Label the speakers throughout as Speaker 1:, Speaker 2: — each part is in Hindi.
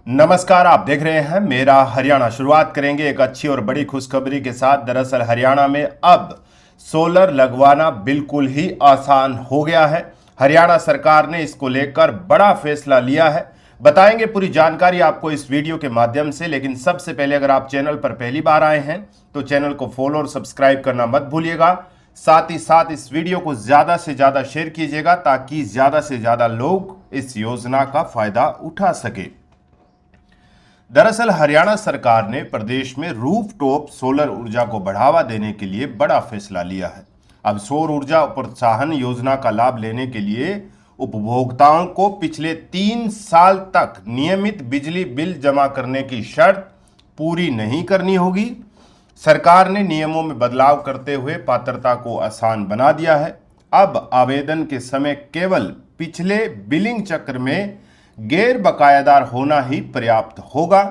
Speaker 1: नमस्कार, आप देख रहे हैं मेरा हरियाणा। शुरुआत करेंगे एक अच्छी और बड़ी खुशखबरी के साथ। दरअसल हरियाणा में अब सोलर लगवाना बिल्कुल ही आसान हो गया है। हरियाणा सरकार ने इसको लेकर बड़ा फैसला लिया है। बताएंगे पूरी जानकारी आपको इस वीडियो के माध्यम से। लेकिन सबसे पहले अगर आप चैनल पर पहली बार आए हैं तो चैनल को फॉलो और सब्सक्राइब करना मत भूलिएगा। साथ ही साथ इस वीडियो को ज्यादा से ज्यादा शेयर कीजिएगा ताकि ज्यादा से ज्यादा लोग इस योजना का फायदा उठा सके। दरअसल हरियाणा सरकार ने प्रदेश में रूफटॉप सोलर ऊर्जा को बढ़ावा देने के लिए बड़ा फैसला लिया है। अब सौर ऊर्जा प्रोत्साहन योजना का लाभ लेने के लिए उपभोक्ताओं को पिछले 3 साल तक नियमित बिजली बिल जमा करने की शर्त पूरी नहीं करनी होगी। सरकार ने नियमों में बदलाव करते हुए पात्रता को आसान बना दिया है। अब आवेदन के समय केवल पिछले बिलिंग चक्र में गैर बकायादार होना ही पर्याप्त होगा।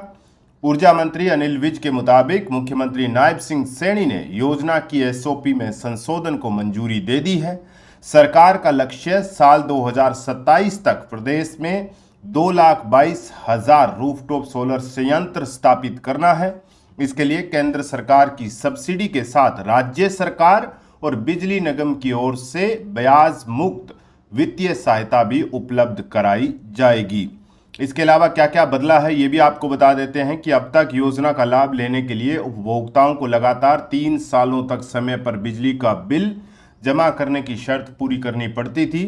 Speaker 1: ऊर्जा मंत्री अनिल विज के मुताबिक मुख्यमंत्री नायब सिंह सैनी ने योजना की एसओपी में संशोधन को मंजूरी दे दी है। सरकार का लक्ष्य साल 2027 तक प्रदेश में 2,22,000 रूफटॉप सोलर संयंत्र स्थापित करना है। इसके लिए केंद्र सरकार की सब्सिडी के साथ राज्य सरकार और बिजली निगम की ओर से ब्याज मुक्त वित्तीय सहायता भी उपलब्ध कराई जाएगी। इसके अलावा क्या क्या बदला है ये भी आपको बता देते हैं कि अब तक योजना का लाभ लेने के लिए उपभोक्ताओं को लगातार 3 सालों तक समय पर बिजली का बिल जमा करने की शर्त पूरी करनी पड़ती थी।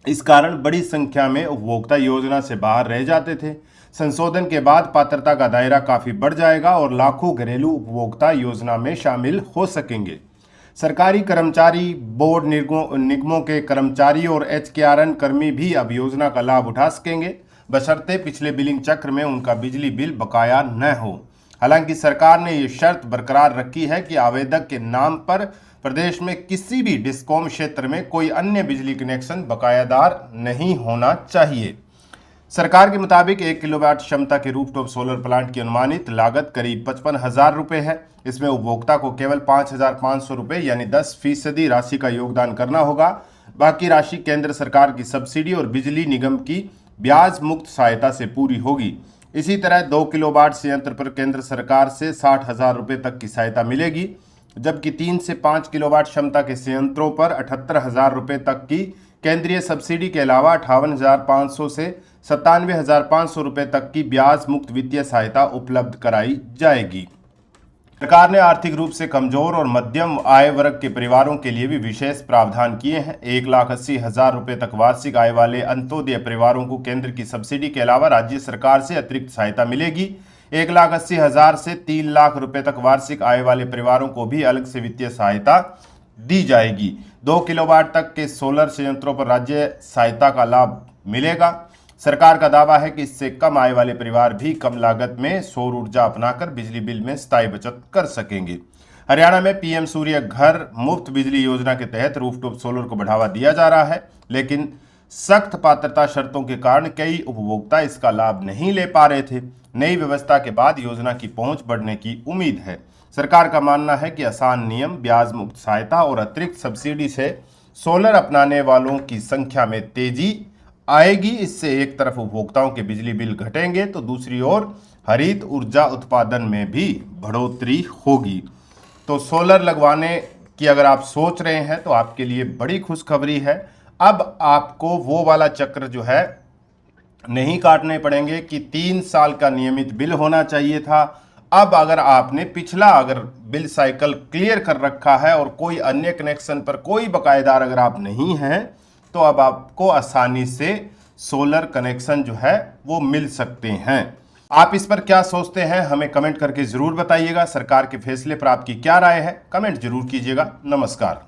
Speaker 1: इस कारण बड़ी संख्या में उपभोक्ता योजना से बाहर रह जाते थे। संशोधन के बाद पात्रता का दायरा काफी बढ़ जाएगा और लाखों घरेलू उपभोक्ता योजना में शामिल हो सकेंगे। सरकारी कर्मचारी, बोर्ड निगमों के कर्मचारी और एचकेआरएन कर्मी भी अब योजना का लाभ उठा सकेंगे, बशर्ते पिछले बिलिंग चक्र में उनका बिजली बिल बकाया न हो। हालांकि सरकार ने ये शर्त बरकरार रखी है कि आवेदक के नाम पर प्रदेश में किसी भी डिस्कॉम क्षेत्र में कोई अन्य बिजली कनेक्शन बकायादार नहीं होना चाहिए। सरकार के मुताबिक 1 किलोवाट क्षमता के रूफटॉप सोलर प्लांट की अनुमानित लागत करीब 55,000 रुपये है। इसमें उपभोक्ता को केवल 5,500 रुपये यानी 10% राशि का योगदान करना होगा। बाकी राशि केंद्र सरकार की सब्सिडी और बिजली निगम की ब्याज मुक्त सहायता से पूरी होगी। इसी तरह 2 किलोवाट संयंत्र पर केंद्र सरकार से 60,000 रुपये तक की सहायता मिलेगी, जबकि 3 से 5 किलोवाट क्षमता के संयंत्रों पर 78,000 रुपये तक की केंद्रीय सब्सिडी के अलावा 58,500 से 97,500 रुपये तक की ब्याज मुक्त वित्तीय सहायता उपलब्ध कराई जाएगी। सरकार ने आर्थिक रूप से कमजोर और मध्यम आय वर्ग के परिवारों के लिए भी विशेष प्रावधान किए हैं। 1,80,000 रुपये तक वार्षिक आय वाले अंत्योदय परिवारों को केंद्र की सब्सिडी के अलावा राज्य सरकार से अतिरिक्त सहायता मिलेगी। 1,80,000 से 3 लाख रुपये तक वार्षिक आय वाले परिवारों को भी अलग से वित्तीय सहायता दी जाएगी। 2 किलोवाट तक के सोलर संयंत्रों पर राज्य सहायता का लाभ मिलेगा। सरकार का दावा है कि इससे कम आय वाले परिवार भी कम लागत में सौर ऊर्जा अपनाकर बिजली बिल में स्थायी बचत कर सकेंगे। हरियाणा में पीएम सूर्य घर मुफ्त बिजली योजना के तहत रूफटॉप सोलर को बढ़ावा दिया जा रहा है, लेकिन सख्त पात्रता शर्तों के कारण कई उपभोक्ता इसका लाभ नहीं ले पा रहे थे। नई व्यवस्था के बाद योजना की पहुंच बढ़ने की उम्मीद है। सरकार का मानना है कि आसान नियम, ब्याज मुक्त सहायता और अतिरिक्त सब्सिडी से सोलर अपनाने वालों की संख्या में तेजी आएगी। इससे एक तरफ उपभोक्ताओं के बिजली बिल घटेंगे तो दूसरी ओर हरित ऊर्जा उत्पादन में भी बढ़ोतरी होगी। तो सोलर लगवाने की अगर आप सोच रहे हैं तो आपके लिए बड़ी खुशखबरी है। अब आपको वो वाला चक्र जो है नहीं काटने पड़ेंगे कि 3 साल का नियमित बिल होना चाहिए था। अब अगर आपने पिछला बिल साइकिल क्लियर कर रखा है और कोई अन्य कनेक्शन पर कोई बकायेदार अगर आप नहीं हैं तो अब आपको आसानी से सोलर कनेक्शन जो है वो मिल सकते हैं। आप इस पर क्या सोचते हैं हमें कमेंट करके जरूर बताइएगा। सरकार के फैसले पर आपकी क्या राय है कमेंट जरूर कीजिएगा। नमस्कार।